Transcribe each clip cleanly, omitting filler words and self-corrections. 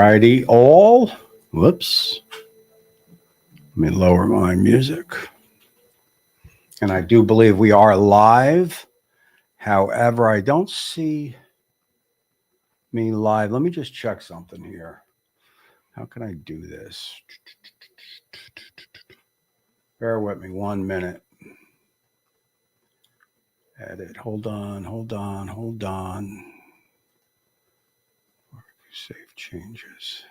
righty, all. Whoops. Let me lower my music. And I do believe we are live. However, I don't see me live. Let me just check something here. How can I do this? Bear with me 1 minute. Edit. Hold on. Save changes.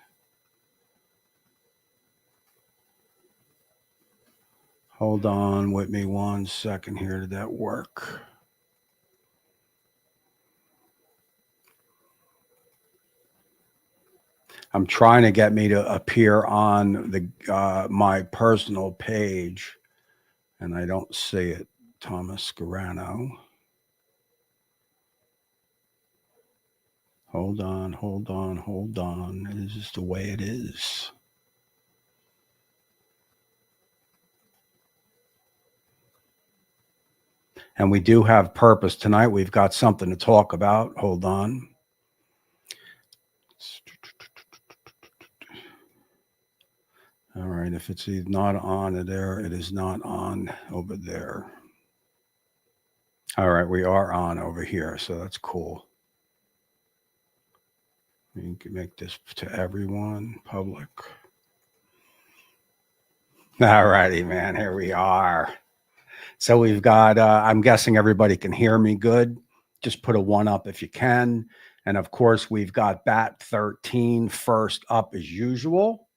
Hold on with me 1 second here. Did that work? I'm trying to get me to appear on the my personal page, and I don't see it. Thomas Scarano. Hold on. This is the way it is. And we do have purpose tonight. We've got something to talk about. Hold on. All right, if it's not on there, it is not on over there. All right, we are on over here, so that's cool. You can make this to everyone, public. All righty, man, here we are. So we've got, I'm guessing everybody can hear me good. Just put a 1 up if you can. And of course, we've got Bat 13 first up as usual.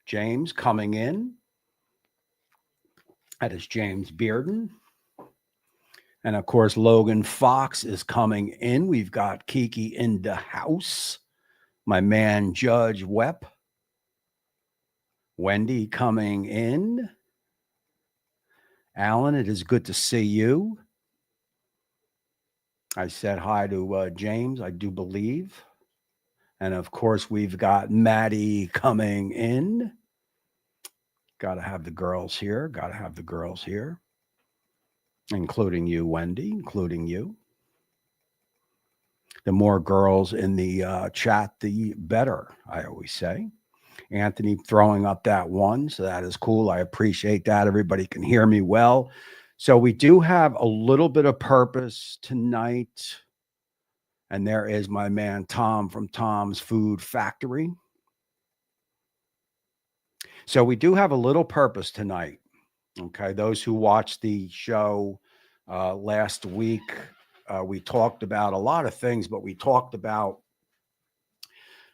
James coming in. That is James Bearden. And of course, Logan Fox is coming in. We've got Kiki in the house. My man, Judge Webb. Wendy coming in. Alan, it is good to see you. I said hi to James, I do believe. And of course, we've got Maddie coming in. Got to have the girls here. Including you, Wendy, including you. The more girls in the chat, the better, I always say. Anthony throwing up that 1, so that is cool. I appreciate that. Everybody can hear me well. So we do have a little bit of purpose tonight. And there is my man, Tom, from Tom's Food Factory. So we do have a little purpose tonight. Okay, those who watched the show last week, we talked about a lot of things, but we talked about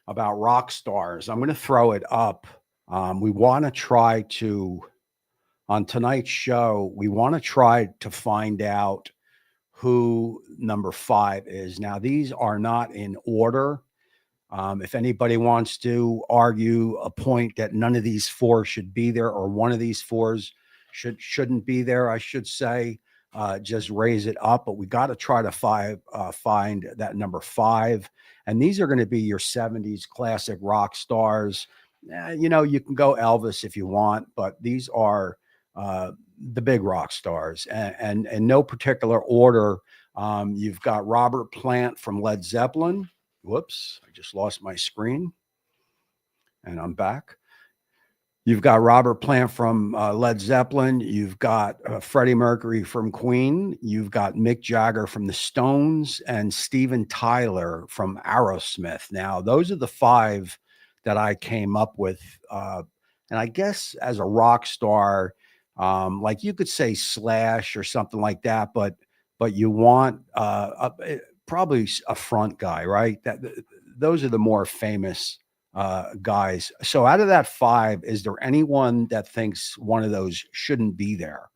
rock stars. I'm going to throw it up. We want to try to, on tonight's show, we want to try to find out who number 5 is. Now, these are not in order. If anybody wants to argue a point that none of these 4 should be there, or one of these 4s shouldn't be there, I should say, just raise it up. But we got to try to find that number 5. And these are going to be your 70s classic rock stars. You know, you can go Elvis if you want, but these are the big rock stars. And in no particular order, you've got Robert Plant from Led Zeppelin. Whoops, I just lost my screen. And I'm back. You've got Robert Plant from Led Zeppelin. You've got Freddie Mercury from Queen. You've got Mick Jagger from the Stones and Steven Tyler from Aerosmith. Now, those are the 5 that I came up with. And I guess as a rock star, like you could say Slash or something like that, but you want probably a front guy, right? Those are the more famous guys. So out of that 5, is there anyone that thinks one of those shouldn't be there?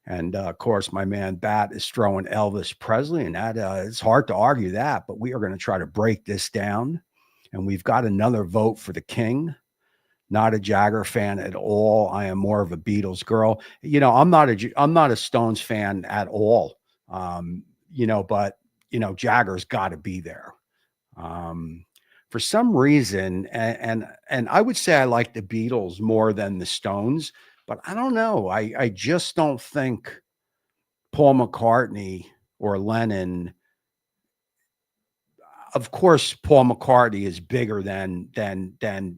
And of course, my man Bat is throwing Elvis Presley, and that it's hard to argue that, but we are going to try to break this down. And we've got another vote for the King. Not a Jagger fan at all. I am more of a Beatles girl. You know, I'm not a Stones fan at all. You know, but you know, Jagger's got to be there. For some reason, and I would say I like the Beatles more than the Stones, but I don't know. I just don't think Paul McCartney or Lennon, of course, Paul McCartney is bigger than than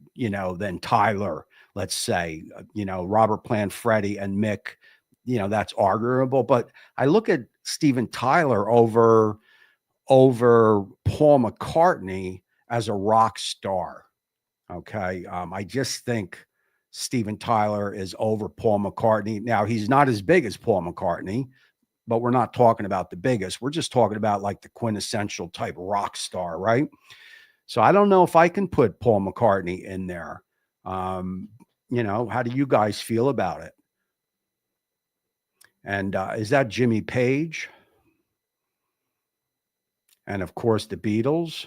Tyler. Let's say, Robert Plant, Freddie, and Mick. That's arguable. But I look at Steven Tyler over Paul McCartney as a rock star. Okay, I just think Steven Tyler is over Paul McCartney. Now he's not as big as Paul McCartney, but we're not talking about the biggest. We're just talking about like the quintessential type rock star, right? So I don't know if I can put Paul McCartney in there. How do you guys feel about it? And is that Jimmy Page? And of course, the Beatles.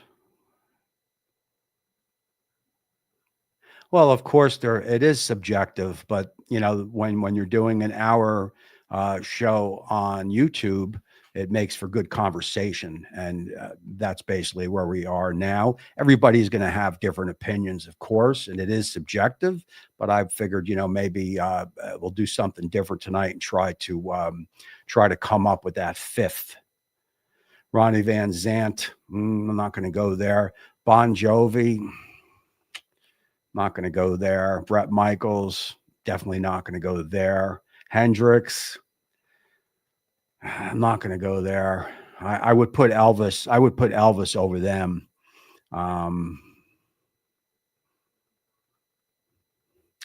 Well, of course, it is subjective, but when you're doing an hour show on YouTube, it makes for good conversation, and that's basically where we are now. Everybody's going to have different opinions, of course, and it is subjective. But I figured, maybe we'll do something different tonight and try to come up with that fifth. Ronnie Van Zant, I'm not going to go there. Bon Jovi. Not going to go there. Bret Michaels, definitely not going to go there. Hendrix, I'm not going to go there. I would put Elvis. I would put Elvis over them.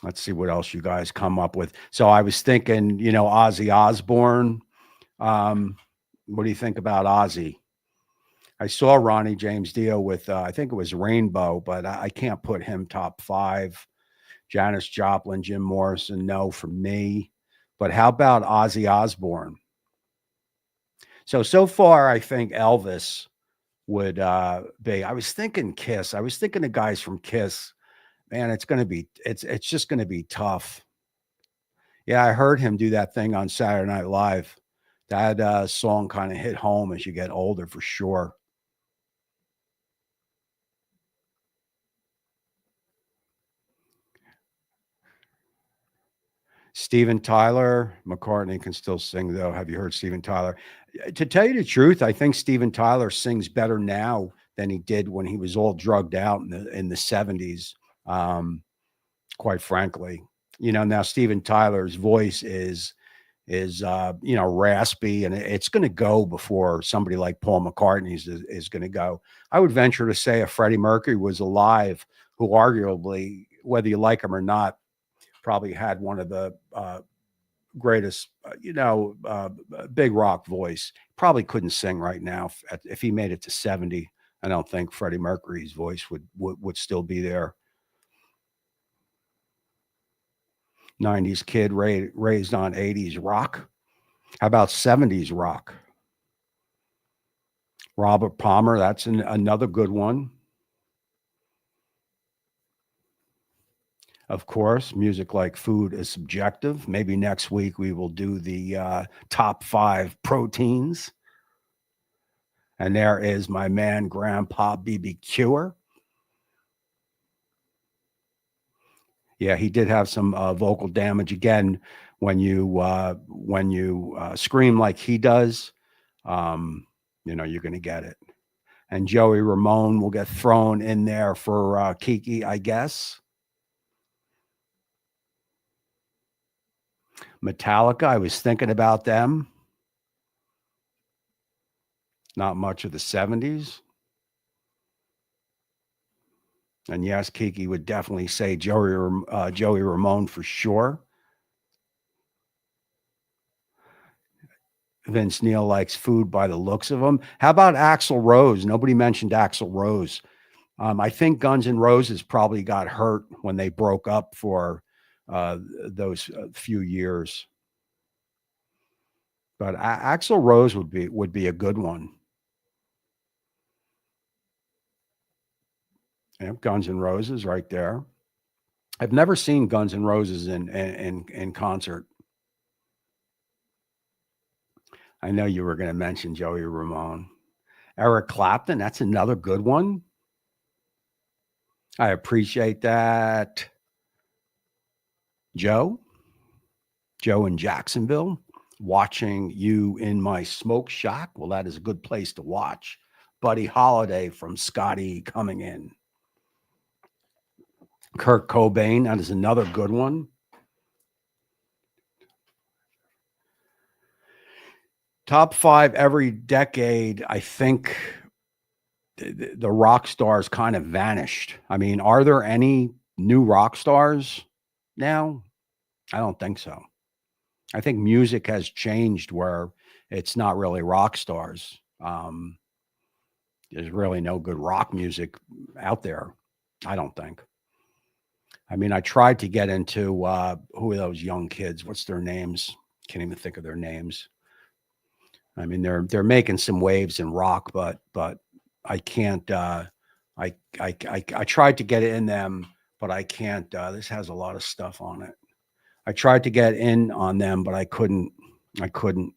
Let's see what else you guys come up with. So I was thinking, Ozzy Osbourne. What do you think about Ozzy? I saw Ronnie James Dio with, I think it was Rainbow, but I can't put him top 5. Janis Joplin, Jim Morrison, no for me. But how about Ozzy Osbourne? So far, I think Elvis would be. I was thinking Kiss. I was thinking of guys from Kiss. Man, it's just going to be tough. Yeah, I heard him do that thing on Saturday Night Live. That song kind of hit home as you get older, for sure. Steven Tyler, McCartney can still sing, though. Have you heard Steven Tyler? To tell you the truth, I think Steven Tyler sings better now than he did when he was all drugged out in the 70s. Quite frankly, now Steven Tyler's voice is raspy, and it's going to go before somebody like Paul McCartney's is going to go. I would venture to say if Freddie Mercury was alive, who arguably, whether you like him or not, probably had one of the greatest, big rock voice. Probably couldn't sing right now. If he made it to 70, I don't think Freddie Mercury's voice would still be there. 90s kid raised on 80s rock. How about 70s rock? Robert Palmer, that's another good one. Of course, music like food is subjective. Maybe next week we will do the top 5 proteins. And there is my man, Grandpa BBQer. Yeah, he did have some vocal damage. Again, when you scream like he does, you're going to get it. And Joey Ramone will get thrown in there for Kiki, I guess. Metallica, I was thinking about them. Not much of the 70s. And yes, Kiki would definitely say Joey Ramone for sure. Vince Neil likes food by the looks of him. How about Axl Rose? Nobody mentioned Axl Rose. I think Guns N' Roses probably got hurt when they broke up for those few years. But Axl Rose would be a good one. Yeah, Guns N' Roses right there. I've never seen Guns N' Roses in concert. I know you were going to mention Joey Ramone. Eric Clapton, that's another good one. I appreciate that. Joe in Jacksonville, watching you in my smoke shack. Well, that is a good place to watch. Buddy Holiday from Scotty coming in. Kurt Cobain, that is another good one. Top 5 every decade, I think the rock stars kind of vanished. I mean, are there any new rock stars now? I don't think so. I think music has changed where it's not really rock stars. There's really no good rock music out there, I don't think. I mean, I tried to get into who are those young kids? What's their names? Can't even think of their names. I mean, they're making some waves in rock, but I can't. I tried to get in them, but I can't. This has a lot of stuff on it. I tried to get in on them, but I couldn't. I couldn't.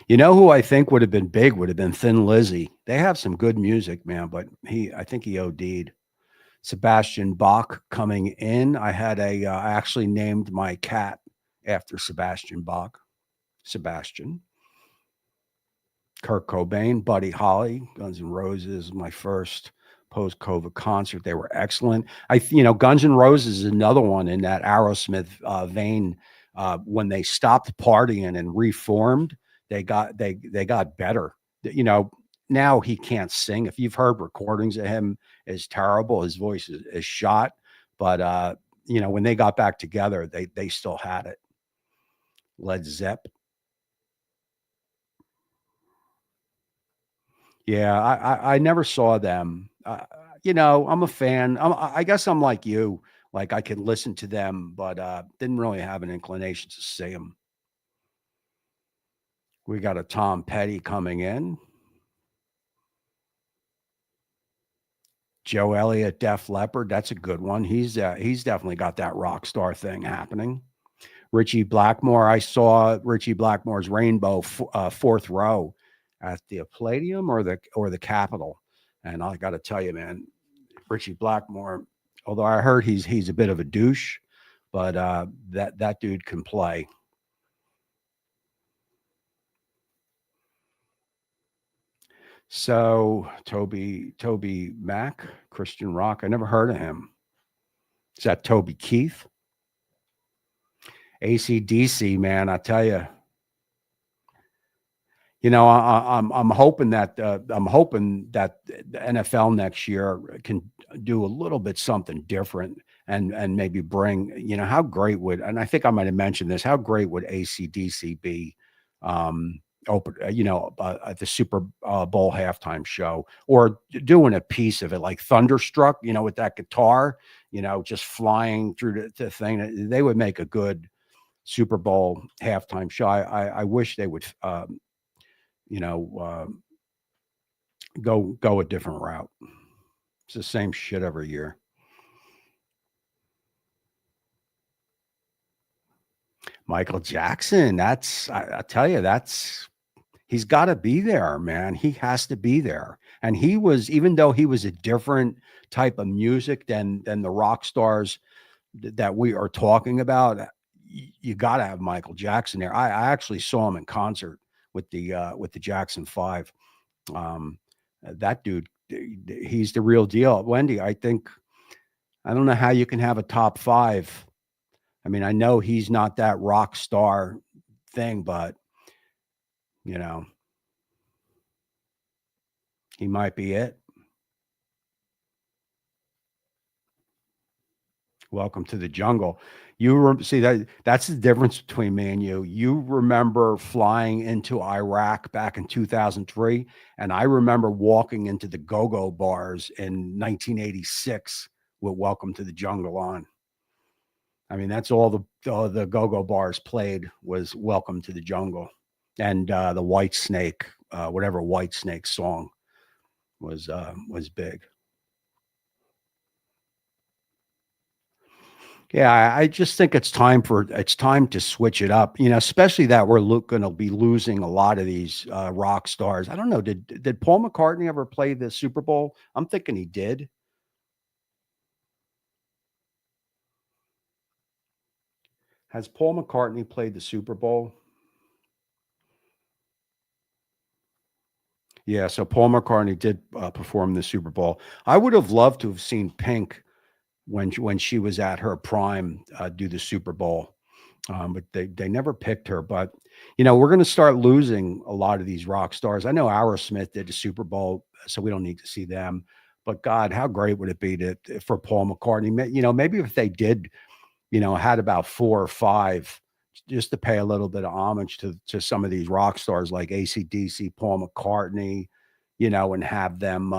You know who I think would have been big would have been Thin Lizzy. They have some good music, man, but I think he OD'd. Sebastian Bach coming in. I actually named my cat after Sebastian Bach. Sebastian. Kurt Cobain, Buddy Holly, Guns N' Roses, my first post-COVID concert. They were excellent. Guns N' Roses is another one in that Aerosmith vein. When they stopped partying and reformed, they got better. Now he can't sing. If you've heard recordings of him, is terrible. His voice is shot. But when they got back together, they still had it. Led Zepp. Yeah, I never saw them. I'm a fan. I guess I'm like you. Like I can listen to them, but didn't really have an inclination to see them. We got a Tom Petty coming in. Joe Elliott, Def Leppard. That's a good one. He's definitely got that rock star thing happening. Richie Blackmore. I saw Richie Blackmore's Rainbow fourth row at the Palladium or the Capitol, and I got to tell you, man, Richie Blackmore. Although I heard he's a bit of a douche, but that dude can play. So Toby Mac, Christian rock. I never heard of him. Is that Toby Keith? AC/DC, man, I tell you. I'm hoping that the NFL next year can do a little bit something different and maybe bring. How great would, and I think I might have mentioned this. How great would AC/DC be? Open, at the Super Bowl halftime show, or doing a piece of it like Thunderstruck, with that guitar, just flying through the thing. They would make a good Super Bowl halftime show. I wish they would, you know, go a different route. It's the same shit every year. Michael Jackson, I tell you, he's got to be there, man. He has to be there. And he was, even though he was a different type of music than the rock stars that we are talking about, you got to have Michael Jackson there. I actually saw him in concert with the Jackson 5. That dude, he's the real deal. Wendy, I don't know how you can have a top 5. I mean, I know he's not that rock star thing, but you know, he might be it. Welcome to the jungle. See that's the difference between me and you. You remember flying into Iraq back in 2003, and I remember walking into the go-go bars in 1986 with Welcome to the Jungle on. I mean, that's all the go-go bars played was Welcome to the Jungle, and the White Snake, whatever White Snake song was big. Yeah, I just think it's time to switch it up. Especially that we're going to be losing a lot of these rock stars. I don't know. Did Paul McCartney ever play the Super Bowl? I'm thinking he did. Has Paul McCartney played the Super Bowl? Yeah, so Paul McCartney did perform the Super Bowl. I would have loved to have seen Pink when she was at her prime do the Super Bowl. But they never picked her. But we're going to start losing a lot of these rock stars. I know Aerosmith did the Super Bowl, so we don't need to see them. But God, how great would it be for Paul McCartney? Maybe if they did, had about 4 or 5, just to pay a little bit of homage to some of these rock stars like AC/DC, Paul McCartney, and have them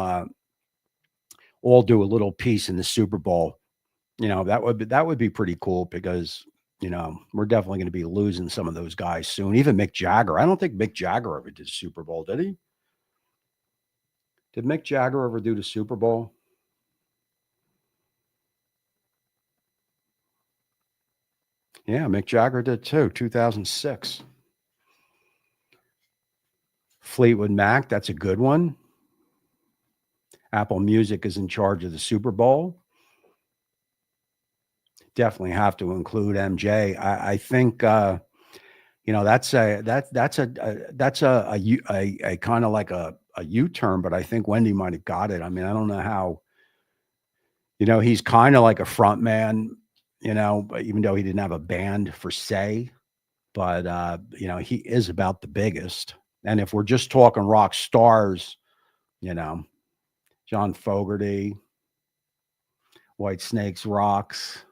all do a little piece in the Super Bowl. That would be pretty cool because, we're definitely gonna be losing some of those guys soon. Even Mick Jagger. I don't think Mick Jagger ever did Super Bowl, did he? Did Mick Jagger ever do the Super Bowl? Yeah, Mick Jagger did too, 2006. Fleetwood Mac, that's a good one. Apple Music is in charge of the Super Bowl. Definitely have to include MJ. I think, that's a kind of like a U-turn, but I think Wendy might have got it. I mean, I don't know how, he's kind of like a front man, but even though he didn't have a band per se, but he is about the biggest. And if we're just talking rock stars, you know, John Fogerty, White Snakes Rocks,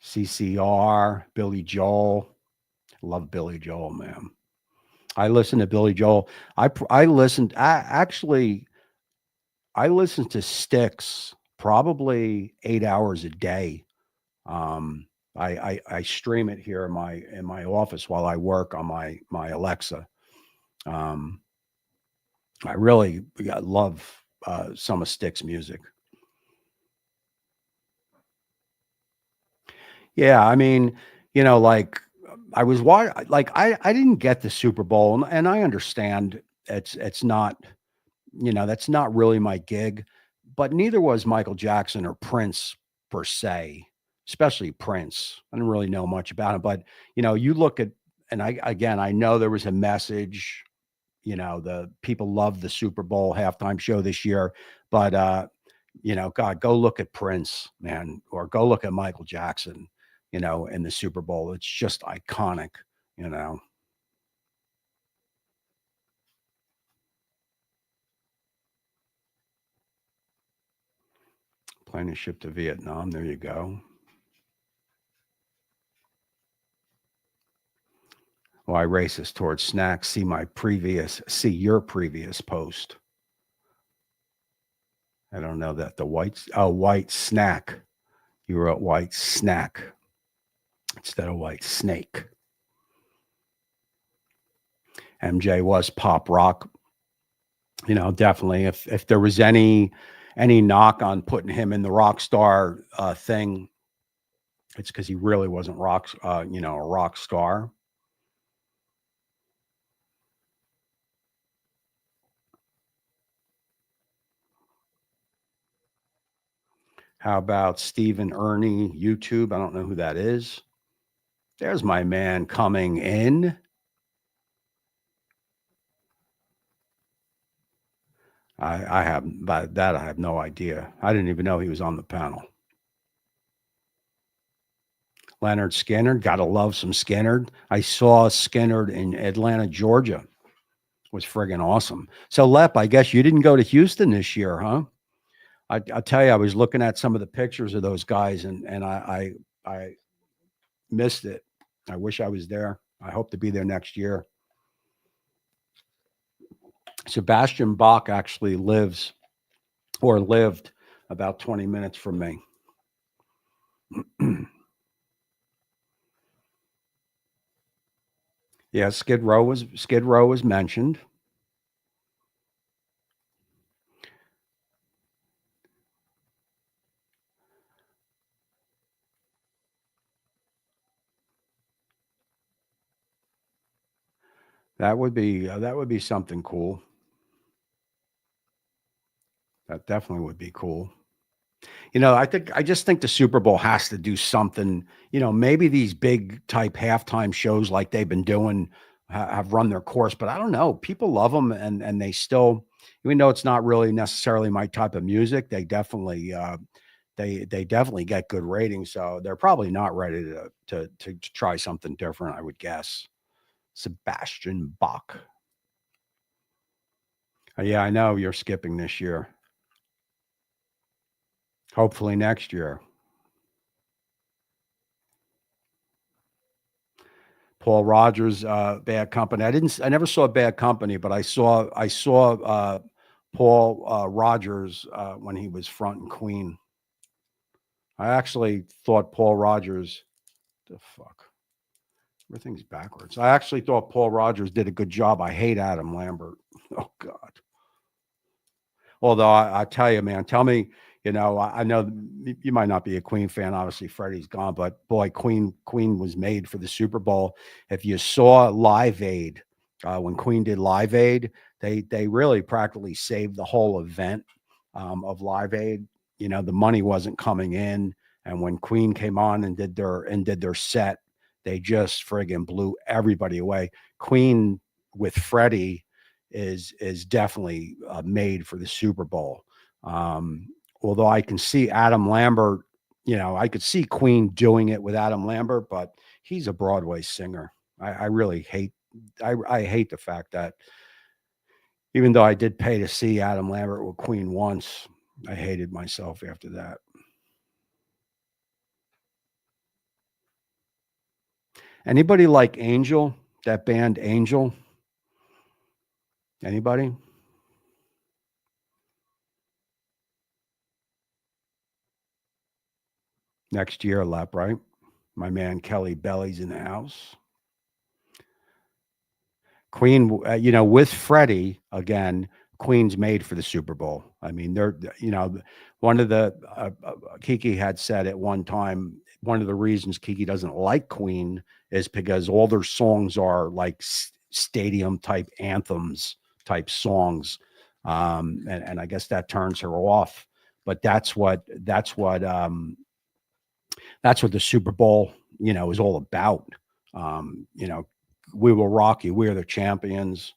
CCR, Billy Joel. Love Billy Joel, man. I listen to Billy Joel. I listen to Styx probably 8 hours a day. I stream it here in my office while I work on my Alexa. Um, I really love some of Styx music. Yeah, I mean, like I was like I didn't get the Super Bowl, and I understand it's not, that's not really my gig, but neither was Michael Jackson or Prince per se, especially Prince. I didn't really know much about him, but you look at, and I know there was a message. The people loved the Super Bowl halftime show this year, but God, go look at Prince, man, or go look at Michael Jackson, in the Super Bowl. It's just iconic, you know. Plane a ship to Vietnam. There you go. Why racist towards snacks? See your previous post. I don't know that white snack. You wrote white snack instead of white snake. MJ was pop rock. Definitely. If there was any knock on putting him in the rock star thing, it's because he really wasn't a rock star. How about Stephen Ernie YouTube? I don't know who that is. There's my man coming in. I have by that I have no idea. I didn't even know he was on the panel. Leonard Skinner, gotta love some Skinner. I saw Skinner in Atlanta, Georgia. Was friggin' awesome. So Lep, I guess you didn't go to Houston this year, huh? I'll tell you, I was looking at some of the pictures of those guys, and I missed it. I wish I was there. I hope to be there next year. Sebastian Bach actually lived about 20 minutes from me. Yeah, Skid Row was mentioned. That would be something cool. That definitely would be cool. I just think the Super Bowl has to do something, maybe these big type halftime shows like they've been doing have run their course. But I don't know, people love them, and they still, even though it's not really necessarily my type of music, they definitely they definitely get good ratings. So they're probably not ready to try something different, I would guess. Sebastian Bach. Yeah, I know you're skipping this year. Hopefully next year. Paul Rogers, Bad Company. I never saw Bad Company, but I saw Paul Rogers when he was front and Queen. I actually thought Paul Rogers, the fuck, everything's backwards. I actually thought Paul Rogers did a good job. I hate Adam Lambert. Oh God. Although I tell you, man, tell me, I know you might not be a Queen fan. Obviously, Freddie's gone, but boy, Queen was made for the Super Bowl. If you saw Live Aid, when Queen did Live Aid, they really practically saved the whole event of Live Aid. The money wasn't coming in, and when Queen came on and did their set, they just friggin' blew everybody away. Queen with Freddie is definitely made for the Super Bowl. Although I can see Adam Lambert, I could see Queen doing it with Adam Lambert, but he's a Broadway singer. I really hate, I hate the fact that even though I did pay to see Adam Lambert with Queen once, I hated myself after that. Anybody like Angel, that band Angel? Anybody? Next year, Lep, right? My man Kelly Belly's in the house. Queen, with Freddie again, Queen's made for the Super Bowl. I mean, one of the Kiki had said at one time, one of the reasons Kiki doesn't like Queen is because all their songs are like stadium type anthems type songs, and I guess that turns her off. But that's what the Super Bowl, is all about. We Will Rock You. We're the champions.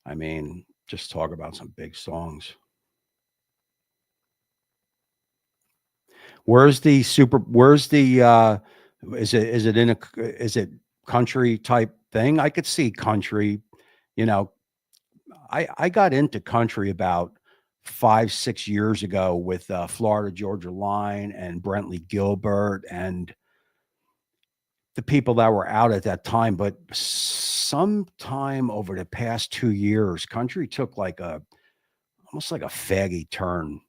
I mean, just talk about some big songs. Where's the is it country type thing? I could see country, you know, I got into country about 5, 6 years ago with Florida Georgia Line and Brentley Gilbert and the people that were out at that time. But sometime over the past 2 years, country took almost like a faggy turn.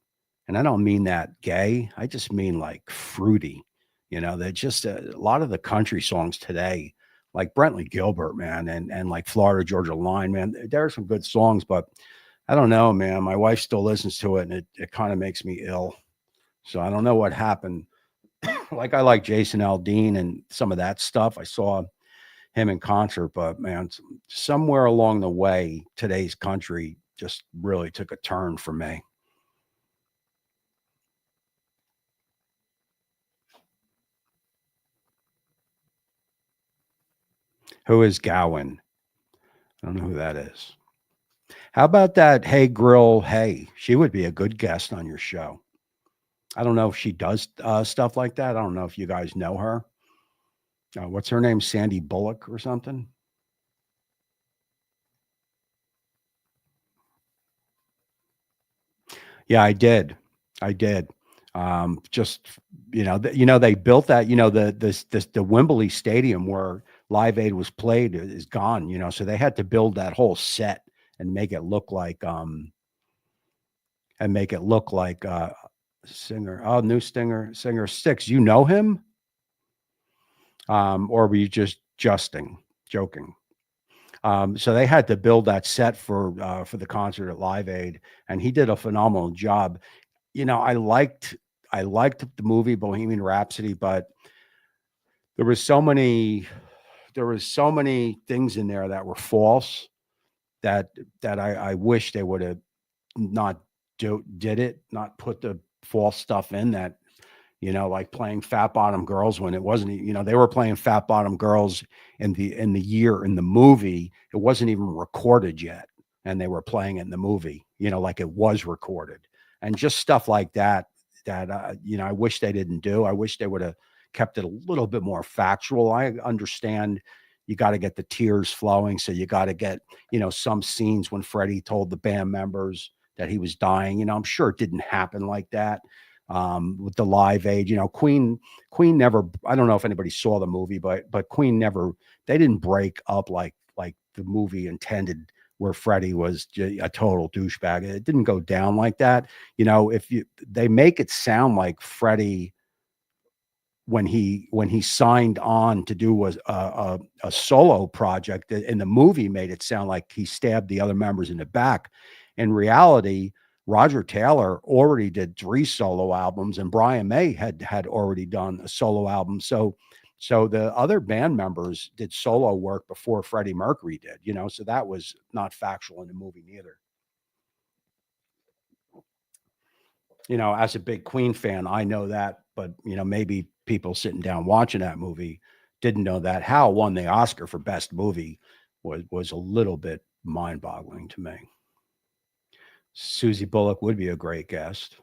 And I don't mean that gay. I just mean like fruity. They're just a lot of the country songs today, like Brentley Gilbert, man, and like Florida Georgia Line, man. There are some good songs, but I don't know, man. My wife still listens to it, and it kind of makes me ill. So I don't know what happened. Like I like Jason Aldean and some of that stuff. I saw him in concert, but man, somewhere along the way, today's country just really took a turn for me. Who is Gowan? I don't know who that is. How about that Hey Grill Hey? She would be a good guest on your show. I don't know if she does stuff like that. I don't know if you guys know her. What's her name? Sandy Bullock or something? Yeah, I did. I did. Just they built that. The Wembley Stadium where Live Aid was played is gone. So they had to build that whole set and make it look like singer. Oh, new singer Six. You know him? Or were you just joking? So they had to build that set for the concert at Live Aid, and he did a phenomenal job. I liked the movie Bohemian Rhapsody, but there was so many things in there that were false that I wish they would have not did it, not put the false stuff in that. you know, like playing Fat Bottom Girls when it wasn't, you know, they were playing Fat Bottom Girls in the year in the movie. It wasn't even recorded yet, and they were playing it in the movie, you know, like it was recorded, and just stuff like that. That you know, I wish they didn't do. I wish they would have kept it a little bit more factual. I understand you got to get the tears flowing, so you got to get, you know, some scenes when Freddie told the band members that he was dying. You know, I'm sure it didn't happen like that. With the Live Aid, you know, Queen never, I don't know if anybody saw the movie, but Queen never, they didn't break up like the movie intended, where Freddie was a total douchebag. It didn't go down like that. You know, if you, they make it sound like Freddie, when he signed on to do a solo project in the movie, made it sound like he stabbed the other members in the back. In reality, Roger Taylor already did 3 solo albums, and Brian May had already done a solo album. So the other band members did solo work before Freddie Mercury did, you know, so that was not factual in the movie neither. You know, as a big Queen fan, I know that, but you know, maybe people sitting down watching that movie didn't know that. How it won the Oscar for best movie was a little bit mind-boggling to me. Susie Bullock would be a great guest.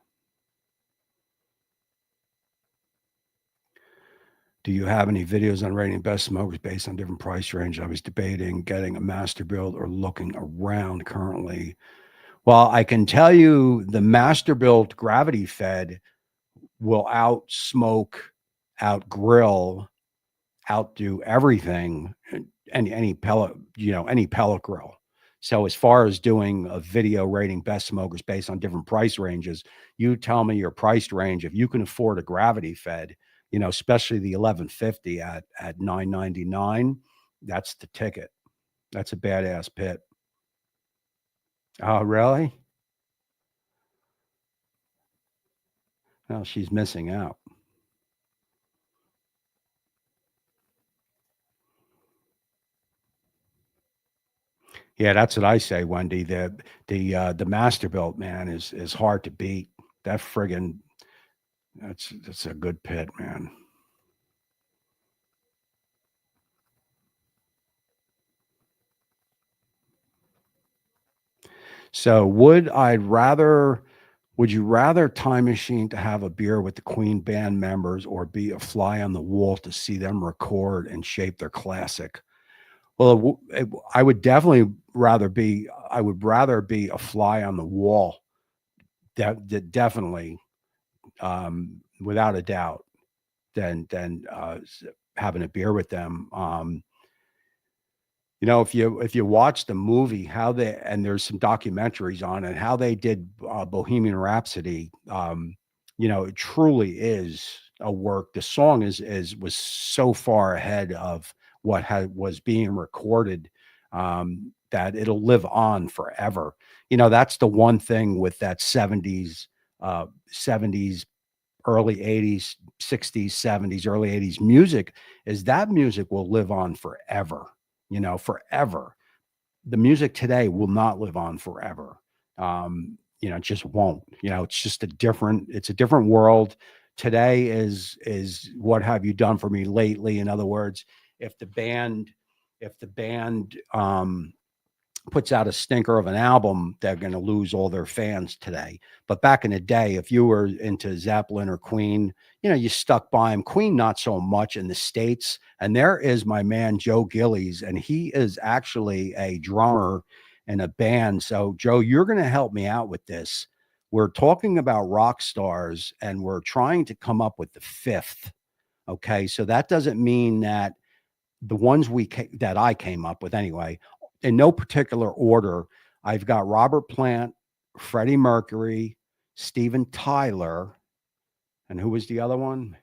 Do you have any videos on rating best smokers based on different price range? I was debating getting a master build or looking around currently. Well, I can tell you the master built gravity fed will out smoke, out grill, outdo everything, any pellet, you know, any pellet grill. So as far as doing a video rating best smokers based on different price ranges, you tell me your price range. If you can afford a gravity fed, you know, especially the 1150 at $9.99, that's the ticket. That's a badass pit. Oh, really? Well, she's missing out. Yeah, that's what I say, Wendy. The Masterbuilt, man, is hard to beat. That friggin' that's a good pit, man. So would you rather Time Machine to have a beer with the Queen band members, or be a fly on the wall to see them record and shape their classic? Well, I would definitely I would rather be a fly on the wall. Definitely, without a doubt, than having a beer with them. You know, if you watch the movie, how they, and there's some documentaries on it, how they did Bohemian Rhapsody. You know, it truly is a work. The song is was so far ahead of what was being recorded, that it'll live on forever. You know, that's the one thing with that 70s, early 80s, 60s, 70s, early 80s music, is that music will live on forever, you know, forever. The music today will not live on forever. You know, it just won't. You know, it's just it's a different world. Today is what have you done for me lately? In other words, if the band if the band puts out a stinker of an album, they're going to lose all their fans today. But back in the day, if you were into Zeppelin or Queen, you know, you stuck by them. Queen, not so much in the States. And there is my man, Joe Gillies, and he is actually a drummer in a band. So, Joe, you're going to help me out with this. We're talking about rock stars, and we're trying to come up with the fifth. Okay. So that doesn't mean that the ones that I came up with anyway, in no particular order. I've got Robert Plant, Freddie Mercury, Steven Tyler, and who was the other one?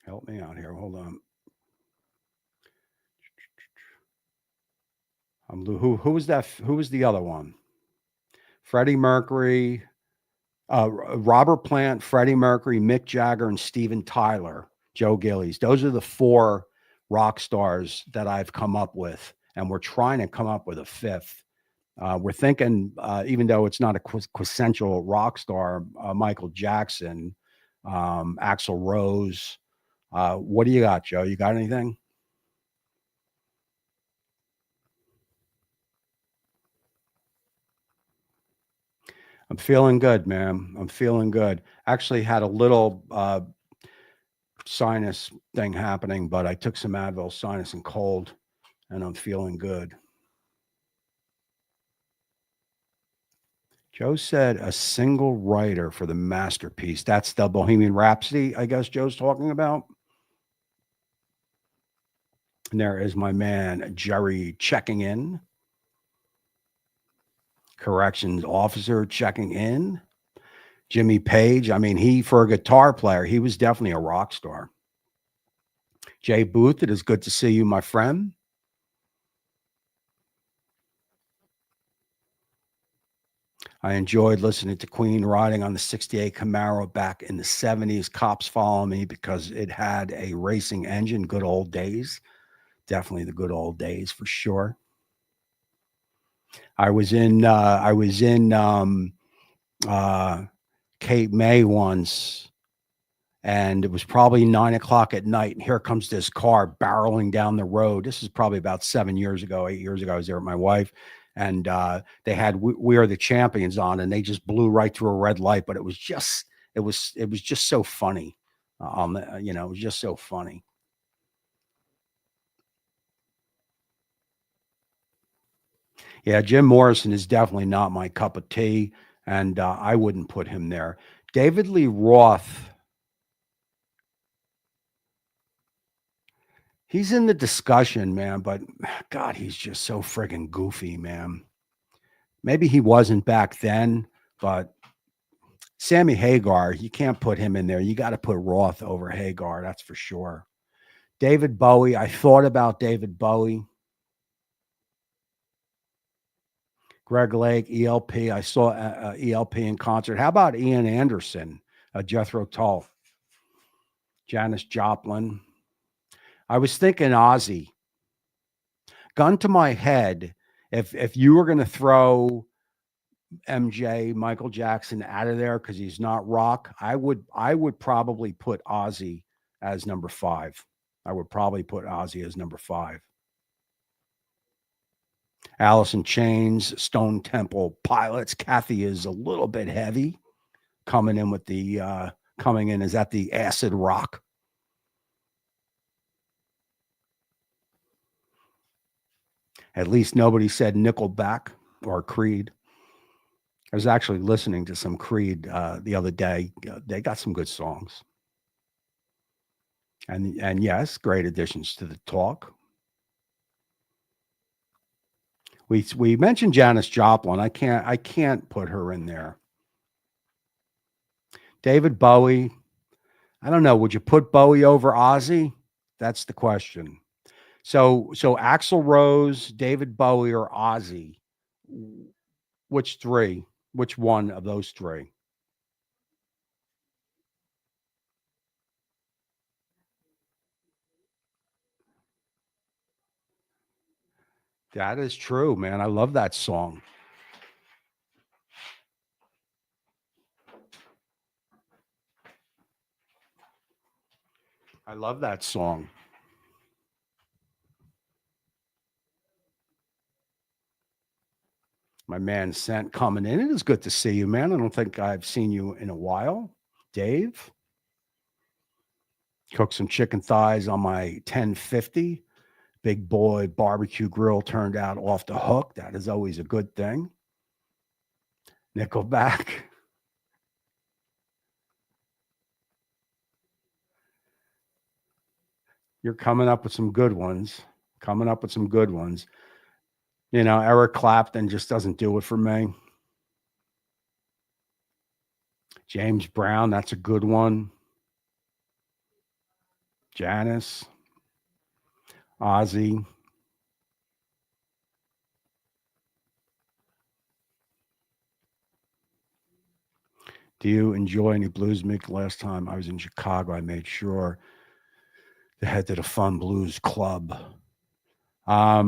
Help me out here. Hold on. Who was that? Who was the other one? Freddie Mercury, Robert Plant, Freddie Mercury, Mick Jagger, and Steven Tyler, Joe Gillies. Those are the 4 rock stars that I've come up with, and we're trying to come up with a fifth. We're thinking, even though it's not a quintessential rock star, Michael Jackson, Axl Rose. What do you got, Joe? You got anything? I'm feeling good, man. I'm feeling good. Actually had a little sinus thing happening, but I took some Advil, sinus and cold, and I'm feeling good. Joe said a single writer for the masterpiece. That's the Bohemian Rhapsody, I guess Joe's talking about. And there is my man, Jerry, checking in. Corrections officer checking in. Jimmy Page. I mean, he, for a guitar player, he was definitely a rock star. Jay Booth, it is good to see you, my friend. I enjoyed listening to Queen riding on the 68 Camaro back in the 70s. Cops follow me because it had a racing engine. Good old days. Definitely the good old days for sure. I was in Cape May once, and it was probably 9 o'clock at night. And here comes this car barreling down the road. This is probably about 7 years ago, 8 years ago. I was there with my wife, and they had "We Are the Champions" on, and they just blew right through a red light. But it was just so funny. It was just so funny. Yeah, Jim Morrison is definitely not my cup of tea, and I wouldn't put him there. David Lee Roth. He's in the discussion, man, but God, he's just so friggin' goofy, man. Maybe he wasn't back then, but Sammy Hagar, you can't put him in there. You got to put Roth over Hagar, that's for sure. David Bowie, I thought about David Bowie. Greg Lake, ELP. I saw ELP in concert. How about Ian Anderson, Jethro Tull, Janis Joplin? I was thinking Ozzy. Gun to my head, if you were going to throw MJ, Michael Jackson out of there because he's not rock, I would probably put Ozzy as number 5. I would probably put Ozzy as number 5. Alice in Chains, Stone Temple Pilots. Kathy is a little bit heavy coming in with the is that the acid rock? At least nobody said Nickelback or Creed. I was actually listening to some Creed the other day. They got some good songs. And yes, great additions to the talk. We mentioned Janis Joplin. I can't put her in there. David Bowie. I don't know. Would you put Bowie over Ozzy? That's the question. So Axl Rose, David Bowie, or Ozzy? Which 3? Which one of those 3? That is true, man. I love that song. I love that song. My man Sent coming in. It is good to see you, man. I don't think I've seen you in a while. Dave. Cooked some chicken thighs on my 1050. Big boy barbecue grill turned out off the hook. That is always a good thing. Nickelback. You're coming up with some good ones. Eric Clapton just doesn't do it for me. James Brown, that's a good one. Janis. Ozzy. Do you enjoy any blues music? Last time I was in Chicago, I made sure to head to the Fun Blues Club. I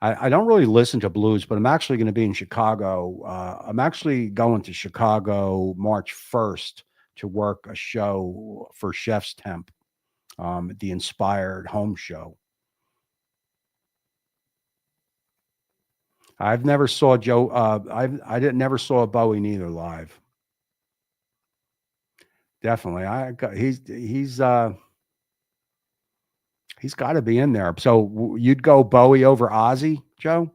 don't really listen to blues, but I'm actually going to be in Chicago. I'm actually going to Chicago March 1st to work a show for Chef's Temp, the Inspired Home Show. I've never saw Joe. I didn't never saw Bowie neither live. Definitely, he's got to be in there. So you'd go Bowie over Ozzy, Joe?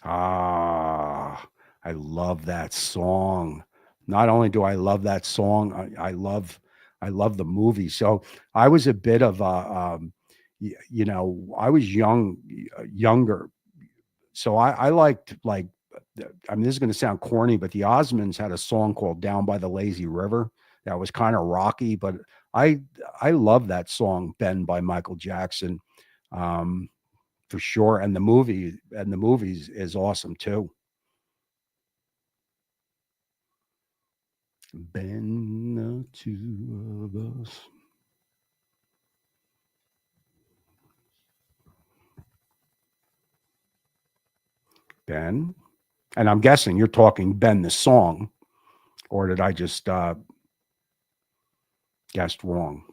Ah, I love that song. Not only do I love that song, I love the movie. So I was a bit of a, I was younger. So I liked like, I mean, this is going to sound corny, but the Osmonds had a song called "Down by the Lazy River" that was kind of rocky, but I love that song "Ben" by Michael Jackson. For sure. And the movies is awesome too. Ben, the two of us. Ben, and I'm guessing you're talking Ben the song, or did I just guessed wrong?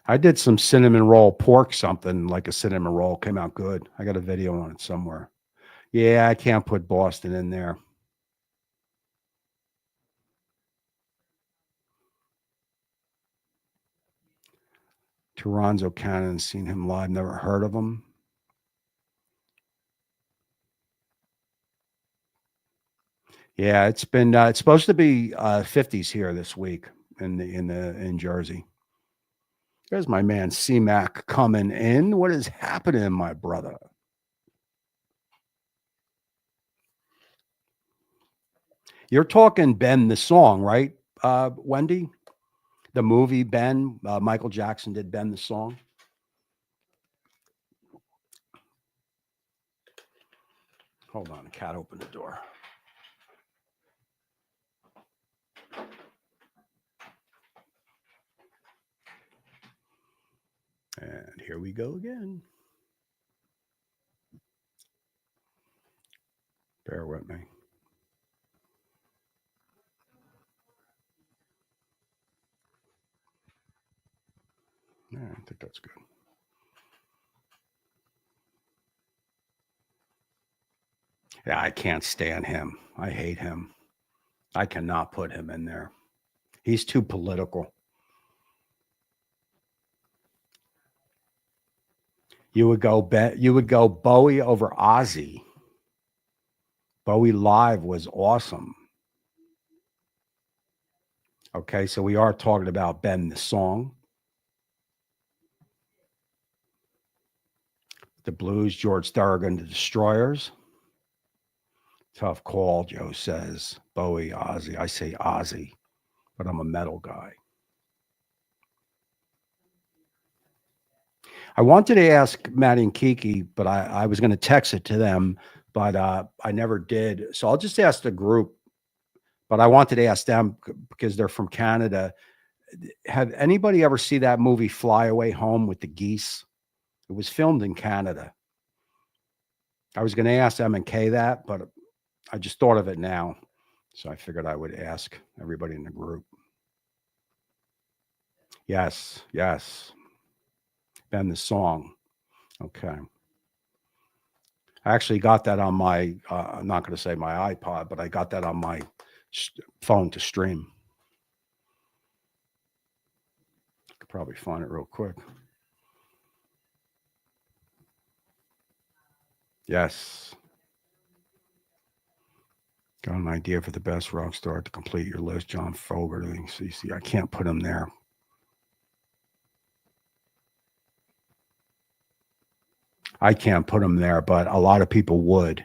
I did some cinnamon roll pork, something like a cinnamon roll, came out good. I got a video on it somewhere. Yeah, I can't put Boston in there. Toronzo Cannon, seen him live, never heard of him. Yeah, it's been it's supposed to be 50s here this week in Jersey. There's my man C-Mac coming in. What is happening, my brother? You're talking Ben the song, right, Wendy? The movie Ben, Michael Jackson did Ben the song. Hold on, the cat opened the door. And here we go again. Bear with me. Yeah, I think that's good. Yeah, I can't stand him. I hate him. I cannot put him in there. He's too political. You would go Bowie over Ozzy. Bowie live was awesome. Okay, so we are talking about Ben the song. The Blues, George Thorogood, the Destroyers. Tough call, Joe says. Bowie, Ozzy. I say Ozzy, but I'm a metal guy. I wanted to ask Maddie and Kiki, but I was going to text it to them, but I never did. So I'll just ask the group, but I wanted to ask them because they're from Canada. Have anybody ever see that movie Fly Away Home with the geese? It was filmed in Canada. I was going to ask M&K that, but I just thought of it now. So I figured I would ask everybody in the group. Yes, yes. Ben the song. Okay. I actually got that on my, I'm not going to say my iPod, but I got that on my phone to stream. I could probably find it real quick. Yes. Got an idea for the best rock star to complete your list, John Fogerty. CC. I can't put him there. I can't put him there, but a lot of people would.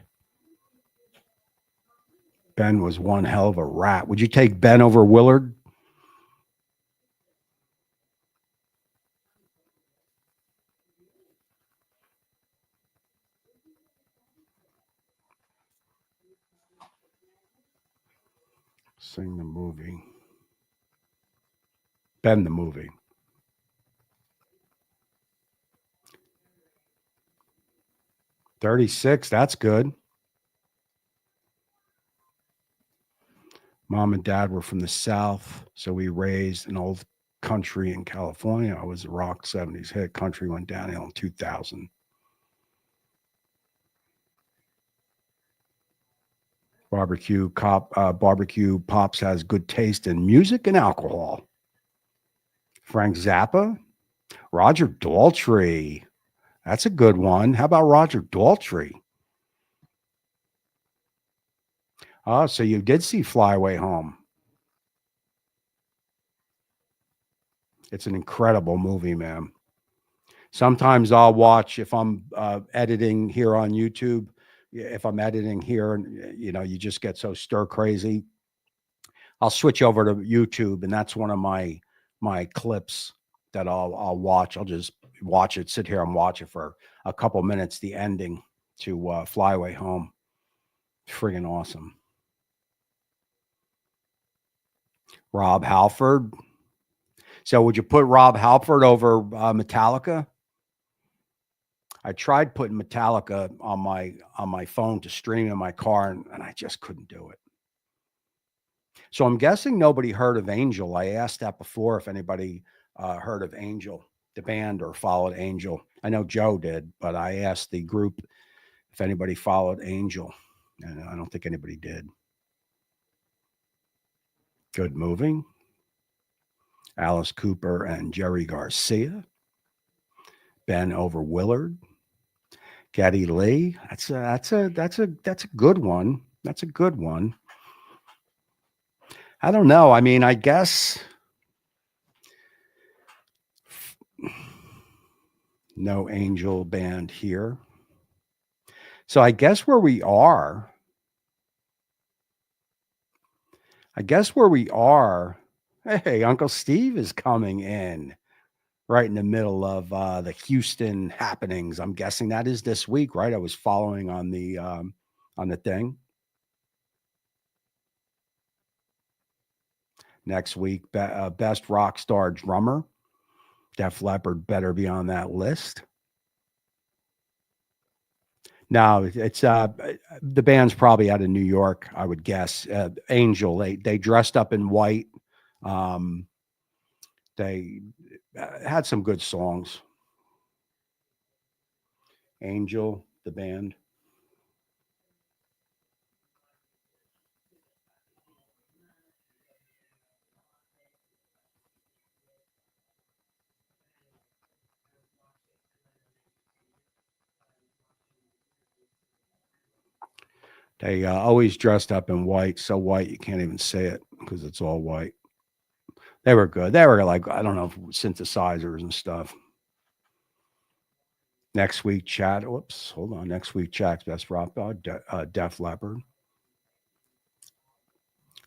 Ben was one hell of a rat. Would you take Ben over Willard? Sing the movie. Ben the movie. $36. That's good. Mom and dad were from the South, so we raised an old country in California. I was a rock 70s hit. Country went downhill in 2000. Barbecue Pops has good taste in music and alcohol. Frank Zappa, Roger Daltrey. That's a good one. How about Roger Daltrey? Oh, so you did see Fly Away Home. It's an incredible movie, man. Sometimes I'll watch if I'm editing here on YouTube. If I'm editing here, and you just get so stir crazy, I'll switch over to YouTube, and that's one of my clips that I'll watch. I'll just watch it, sit here and watch it for a couple minutes. The ending to Fly Away Home, friggin' awesome. Rob Halford. So would you put Rob Halford over Metallica? I tried putting Metallica on my phone to stream in my car, and I just couldn't do it. So I'm guessing nobody heard of Angel. I asked that before if anybody heard of Angel, the band, or followed Angel. I know Joe did, but I asked the group if anybody followed Angel, and I don't think anybody did. Good movie. Alice Cooper and Jerry Garcia. Ben over Willard. Geddy Lee. That's a good one. That's a good one. I don't know. I mean, I guess no Angel band here. So I guess where we are, hey, Uncle Steve is coming in right in the middle of the Houston happenings. I'm guessing that is this week, right? I was following on the thing. Next week, best rock star drummer. Def Leppard better be on that list. No, it's the band's probably out of New York, I would guess. Angel, they dressed up in white. They had some good songs. Angel, the band. They always dressed up in white, so white you can't even say it because it's all white. They were good. They were like, I don't know, synthesizers and stuff. Next week, chat. Whoops, hold on. Next week, chat's best rock Def Leppard.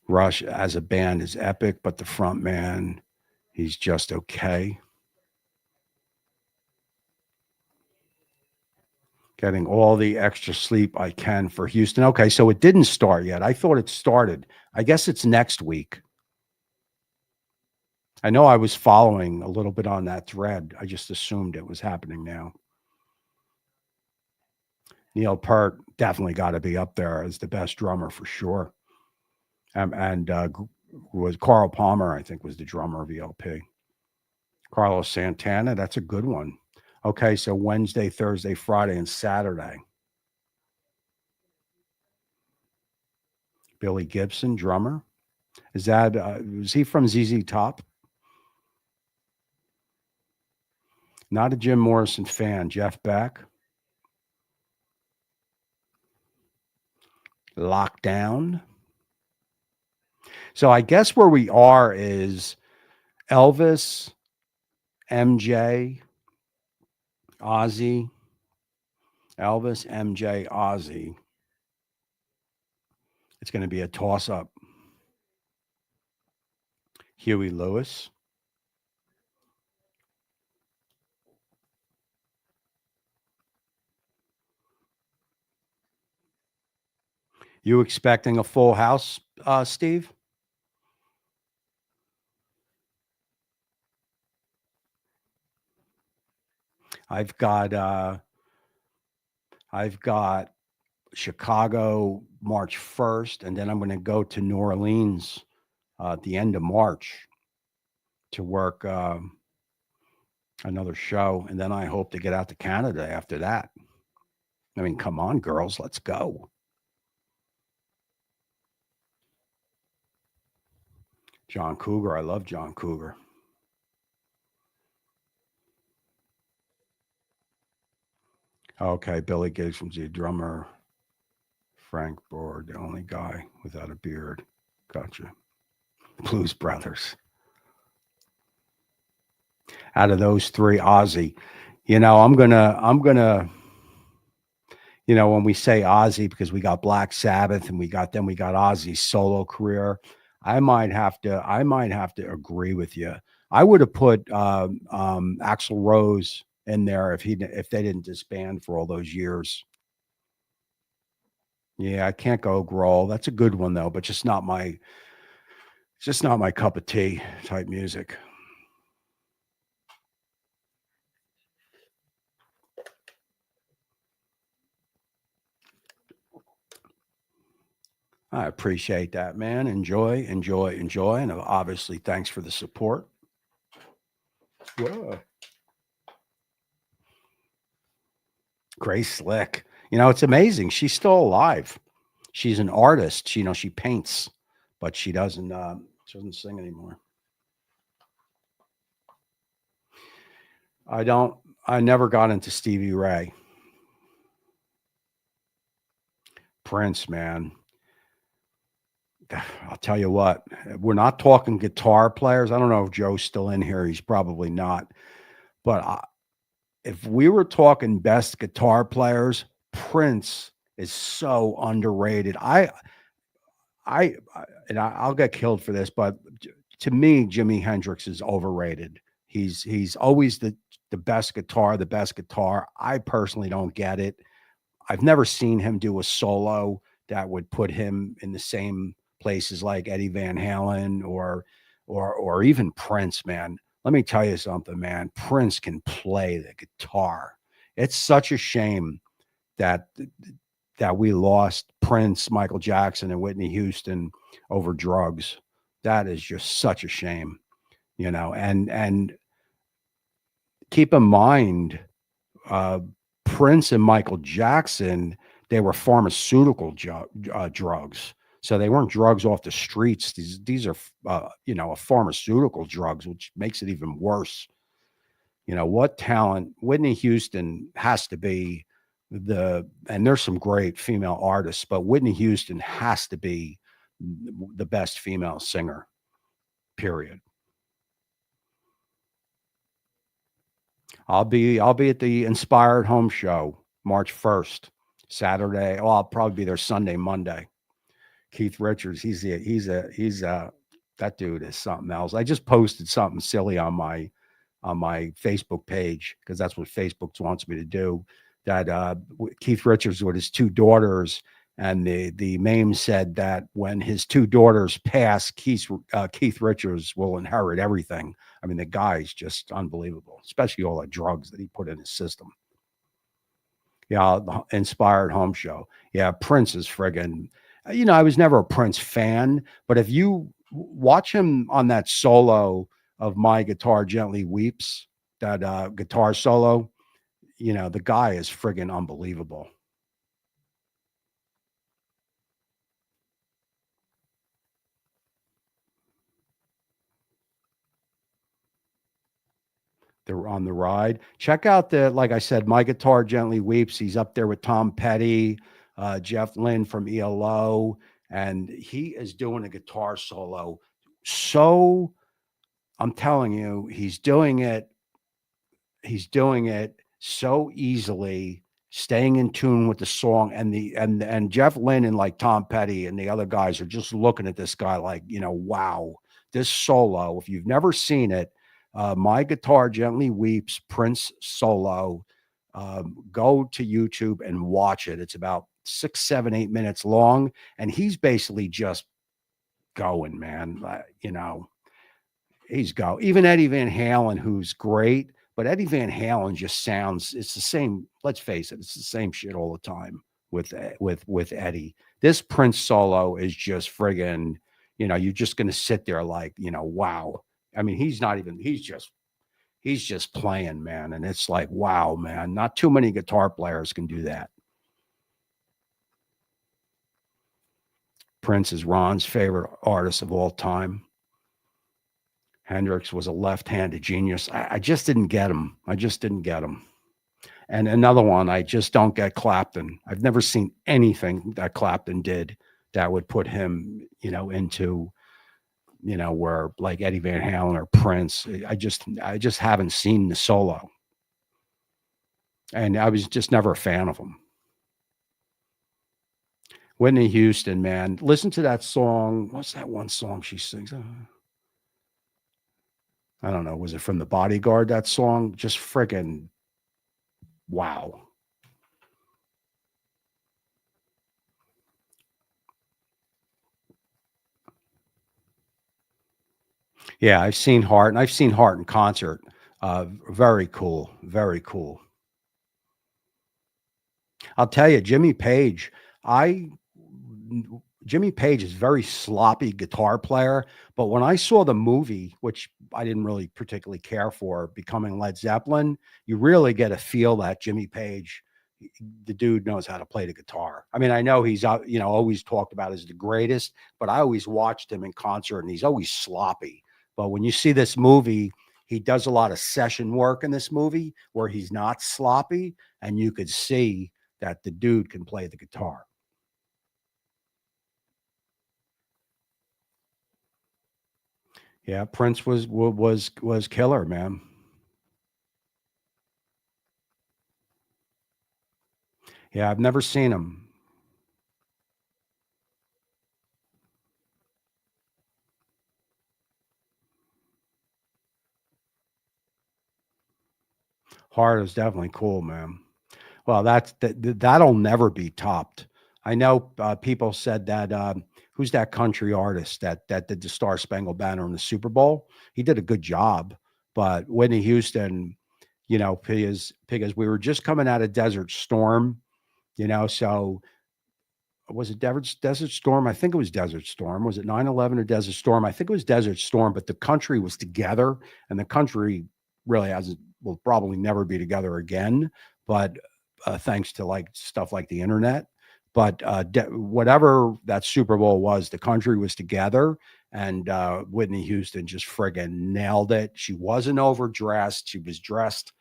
Rush as a band is epic, but the front man, he's just okay. Getting all the extra sleep I can for Houston. Okay, so it didn't start yet. I thought it started. I guess it's next week. I know I was following a little bit on that thread. I just assumed it was happening now. Neil Peart definitely got to be up there as the best drummer for sure. And was Carl Palmer, I think, was the drummer of ELP. Carlos Santana, that's a good one. Okay, so Wednesday, Thursday, Friday, and Saturday. Billy Gibson, drummer. Is that was he from ZZ Top? Not a Jim Morrison fan. Jeff Beck. Lockdown. So I guess where we are is Elvis, MJ, Ozzy. Elvis, MJ, Ozzy. It's going to be a toss up. Huey Lewis. You expecting a full house, Steve? I've got Chicago March 1st, and then I'm going to go to New Orleans at the end of March to work another show, and then I hope to get out to Canada after that. I mean, come on, girls, let's go. John Cougar, I love John Cougar. Okay, Billy Gibbs from the drummer. Frank Board, the only guy without a beard. Gotcha. Blues Brothers. Out of those three, Ozzy. I'm gonna, when we say Ozzy, because we got Black Sabbath and we got Ozzy's solo career, I might have to agree with you. I would have put Axl Rose in there if they didn't disband for all those years. Yeah, I can't go Grohl. That's a good one though, but just not my cup of tea type music. I appreciate that, man. Enjoy. And obviously, thanks for the support. Whoa. Grace Slick. It's amazing. She's still alive. She's an artist. She paints, but she doesn't sing anymore. I never got into Stevie Ray. Prince, man. I'll tell you what, we're not talking guitar players. I don't know if Joe's still in here. He's probably not. But if we were talking best guitar players, Prince is so underrated. I'll get killed for this, but to me, Jimi Hendrix is overrated. He's always the best guitar. I personally don't get it. I've never seen him do a solo that would put him in the same places like Eddie Van Halen or even Prince, man. Let me tell you something, man. Prince can play the guitar. It's such a shame that we lost Prince, Michael Jackson, and Whitney Houston over drugs. That is just such a shame, and keep in mind, Prince and Michael Jackson, they were pharmaceutical drugs. So they weren't drugs off the streets. These are, a pharmaceutical drugs, which makes it even worse. What talent Whitney Houston has to be and there's some great female artists, but Whitney Houston has to be the best female singer, period. I'll be at the Inspired Home Show March 1st, Saturday. Oh, I'll probably be there Sunday, Monday. Keith Richards, he's that dude is something else. I just posted something silly on my Facebook page because that's what Facebook wants me to do. That Keith Richards with his two daughters, and the meme said that when his two daughters pass, Keith Richards will inherit everything. I mean, the guy's just unbelievable, especially all the drugs that he put in his system. Yeah, the Inspired Home Show. Yeah, Prince is friggin'. I was never a Prince fan, but if you watch him on that solo of My Guitar Gently Weeps, that guitar solo, the guy is friggin' unbelievable. They're on the ride. Check out like I said, My Guitar Gently Weeps. He's up there with Tom Petty, Jeff Lynne from ELO, and he is doing a guitar solo. So I'm telling you, he's doing it so easily, staying in tune with the song, and Jeff Lynne and like Tom Petty and the other guys are just looking at this guy like, wow, this solo. If you've never seen it, My Guitar Gently Weeps, Prince solo. Go to YouTube and watch it. It's about 6, 7, 8 minutes long, and he's basically just going, man. He's go. Even Eddie Van Halen, who's great, but Eddie Van Halen just sounds. It's the same. Let's face it. It's the same shit all the time. with Eddie. This Prince solo is just friggin', you're just gonna sit there like, wow. I mean, he's just playing, man. And it's like, wow, man. Not too many guitar players can do that. Prince is Ron's favorite artist of all time. Hendrix was a left-handed genius. I just didn't get him. I just didn't get him. And another one, I just don't get Clapton. I've never seen anything that Clapton did that would put him, into, where like Eddie Van Halen or Prince. I just haven't seen the solo. And I was just never a fan of him. Whitney Houston, man, listen to that song. What's that one song she sings? I don't know. Was it from The Bodyguard, that song? Just friggin' wow. Yeah, I've seen Heart, and I've seen Heart in concert. Very cool. Very cool. I'll tell you, Jimmy Page is a very sloppy guitar player, but when I saw the movie, which I didn't really particularly care for, Becoming Led Zeppelin, you really get a feel that Jimmy Page, the dude knows how to play the guitar. I mean, I know he's always talked about as the greatest, but I always watched him in concert and he's always sloppy. But when you see this movie, he does a lot of session work in this movie where he's not sloppy, and you could see that the dude can play the guitar. Yeah, Prince was killer, man. Yeah, I've never seen him. Heart is definitely cool, man. Well, that'll never be topped. I know people said that. Who's that country artist that did the Star Spangled Banner in the Super Bowl? He did a good job, but Whitney Houston, because we were just coming out of Desert Storm, so was it Desert Storm? I think it was Desert Storm. Was it 9/11 or Desert Storm? I think it was Desert Storm, but the country was together, and the country really hasn't, will probably never be together again. But thanks to like stuff like the internet. But whatever that Super Bowl was, the country was together, and Whitney Houston just friggin' nailed it. She wasn't overdressed. She was dressed,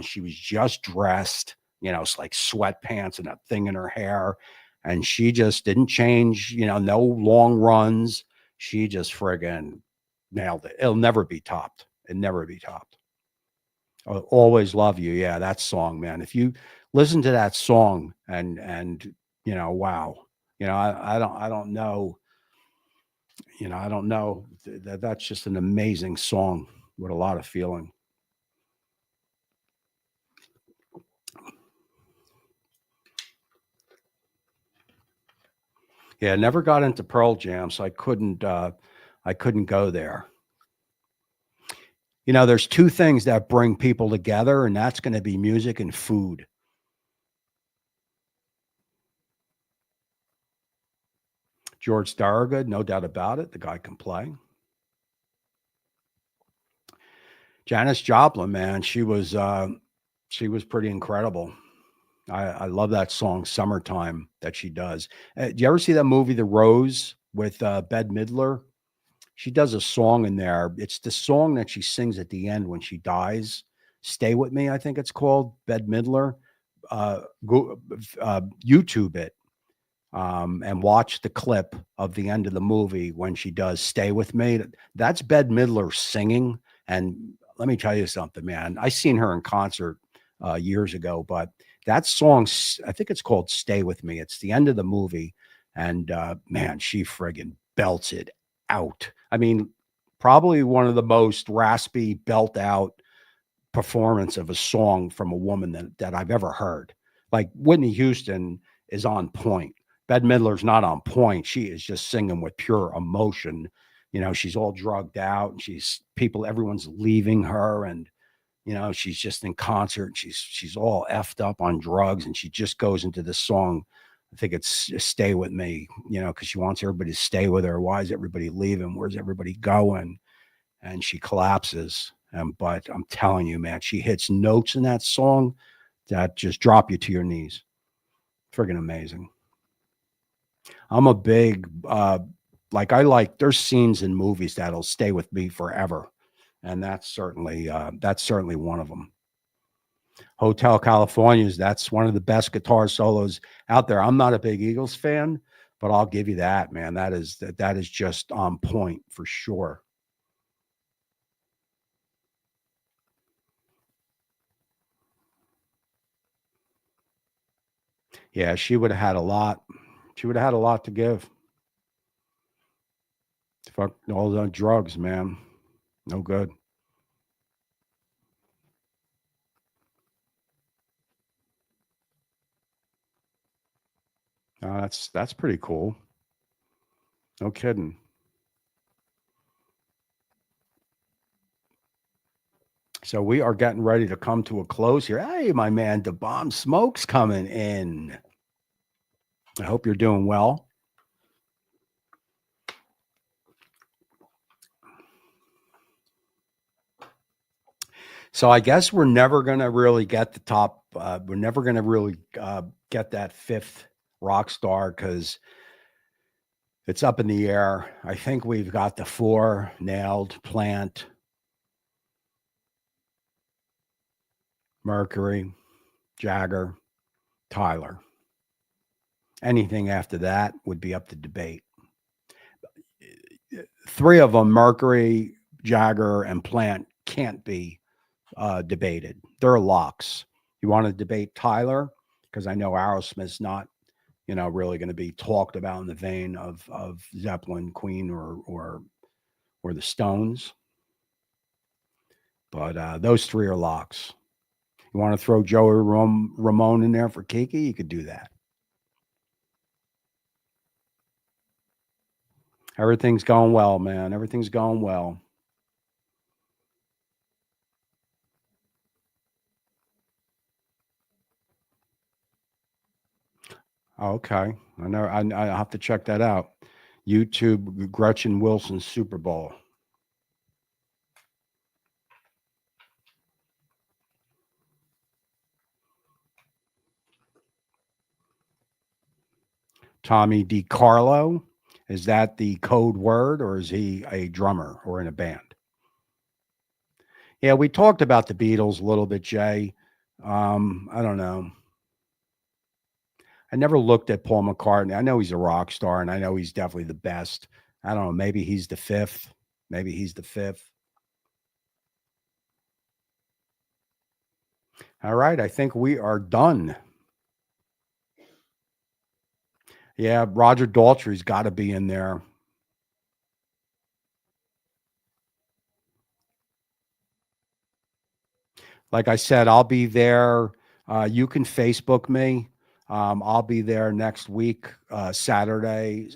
she was just dressed, it's like sweatpants and a thing in her hair. And she just didn't change, no long runs. She just friggin' nailed it. It'll never be topped. It'll never be topped. Always Love You. Yeah, that song, man. If you listen to that song and wow. I don't know. I don't know. That's just an amazing song with a lot of feeling. Yeah, never got into Pearl Jam, so I couldn't go there. There's two things that bring people together, and that's going to be music and food. George Thorogood, no doubt about it. The guy can play. Janis Joplin, man, she was pretty incredible. I love that song "Summertime" that she does. Do you ever see that movie The Rose with Bette Midler? She does a song in there. It's the song that she sings at the end when she dies. "Stay With Me," I think it's called. Bette Midler. YouTube it and watch the clip of the end of the movie when she does "Stay With Me." That's Bette Midler singing. And let me tell you something, man. I seen her in concert years ago, but that song, I think it's called "Stay With Me." It's the end of the movie, and man, she friggin' belts it out. I mean, probably one of the most raspy, belt out performance of a song from a woman that I've ever heard. Like Whitney Houston is on point. Bette Midler's not on point. She is just singing with pure emotion. She's all drugged out, and everyone's leaving her, and you know, she's just in concert. She's all effed up on drugs, and she just goes into this song. I think it's "Stay with Me," you know, because she wants everybody to stay with her. Why is everybody leaving? Where's everybody going? And she collapses. But I'm telling you, man, she hits notes in that song that just drop you to your knees. Friggin' amazing. I'm a big like there's scenes in movies that'll stay with me forever. And that's certainly one of them. Hotel California's, that's one of the best guitar solos out there. I'm not a big Eagles fan, but I'll give you that, man. That is just on point for sure. Yeah, she would have had a lot. She would have had a lot to give. Fuck all the drugs, man. No good. That's pretty cool. No kidding. So we are getting ready to come to a close here. Hey, my man, the bomb smoke's coming in. I hope you're doing well. So I guess we're never going to really get the top. We're never going to really get that fifth rock star because it's up in the air. I think we've got the four nailed: Plant, Mercury, Jagger, Tyler. Anything after that would be up to debate. Three of them, Mercury, Jagger, and Plant, can't be debated. They're locks. You want to debate Tyler? Because I know Aerosmith's not, you know, really going to be talked about in the vein of Zeppelin, Queen, or the Stones. But those three are locks. You want to throw Joey Ramone in there for Kiki? You could do that. Everything's going well, man. Everything's going well. Okay. I know. I have to check that out. YouTube Gretchen Wilson Super Bowl. Tommy DiCarlo. Is that the code word, or is he a drummer or in a band? Yeah, we talked about the Beatles a little bit, Jay. I don't know. I never looked at Paul McCartney. I know he's a rock star, and I know he's definitely the best. I don't know. Maybe he's the fifth. Maybe he's the fifth. All right. I think we are done. Yeah, Roger Daltrey's got to be in there. Like I said, I'll be there. You can Facebook me. I'll be there next week, Saturday,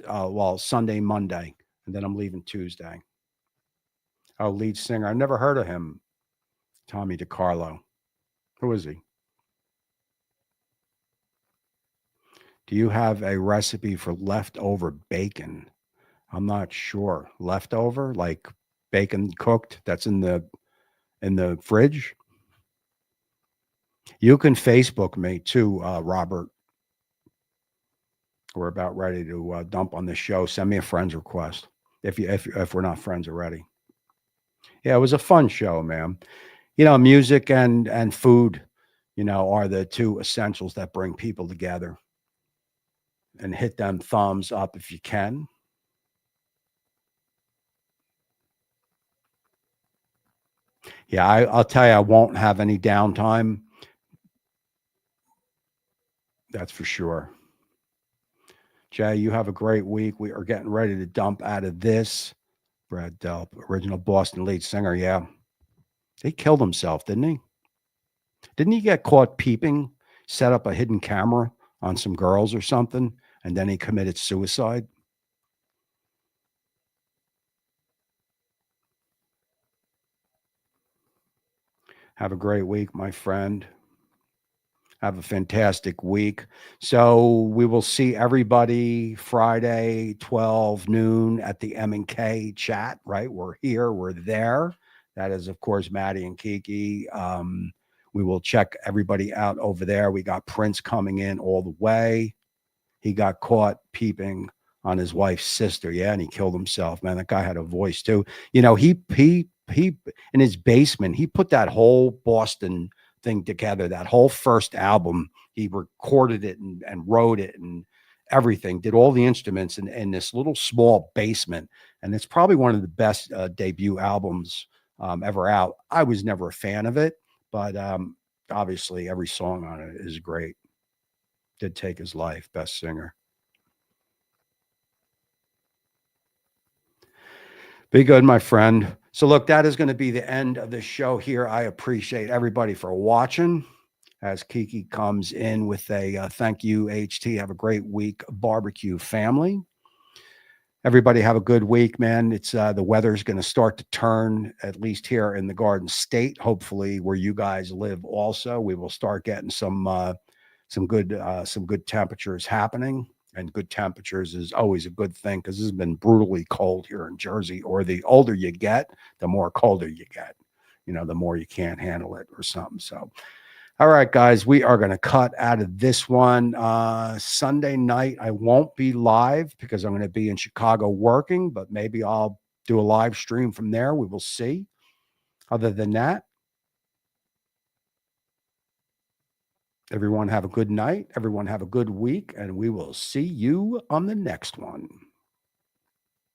Sunday, Monday, and then I'm leaving Tuesday. Oh, lead singer. I've never heard of him. Tommy DiCarlo. Who is he? Do you have a recipe for leftover bacon? I'm not sure. Leftover, like bacon cooked that's in the fridge? You can Facebook me too, Robert. We're about ready to dump on this show. Send me a friend's request if we're not friends already. Yeah, it was a fun show, man. You know, music and food, you know, are the two essentials that bring people together. And hit them thumbs up if you can. Yeah, I'll tell you, I won't have any downtime. That's for sure. Jay, you have a great week. We are getting ready to dump out of this. Brad Delp, original Boston lead singer. Yeah. He killed himself, didn't he? Didn't he get caught peeping, set up a hidden camera on some girls or something, and then he committed suicide? Have a great week, my friend. Have a fantastic week. So we will see everybody Friday, 12 noon at the M&K chat, right? We're here, we're there. That is, of course, Maddie and Kiki. We will check everybody out over there. We got Prince coming in all the way. He got caught peeping on his wife's sister. Yeah, and he killed himself, man. That guy had a voice too. You know, he in his basement, he put that whole Boston thing together. That whole first album, he recorded it and wrote it and everything. Did all the instruments in this little small basement, and it's probably one of the best debut albums ever out. I was never a fan of it, but obviously every song on it is great. Did take his life, best singer. Be good, my friend. So, look, that is going to be the end of the show here. I appreciate everybody for watching. As Kiki comes in with a thank you, HT. Have a great week, barbecue family. Everybody have a good week, man. It's the weather's going to start to turn, at least here in the Garden State. Hopefully, where you guys live, also, we will start getting some good temperatures happening. And good temperatures is always a good thing because it's been brutally cold here in Jersey. Or the older you get, the more colder you get. You know, the more you can't handle it or something. So, all right, guys, we are going to cut out of this one. Sunday night, I won't be live because I'm going to be in Chicago working, but maybe I'll do a live stream from there. We will see. Other than that, everyone have a good night. Everyone have a good week, and we will see you on the next one.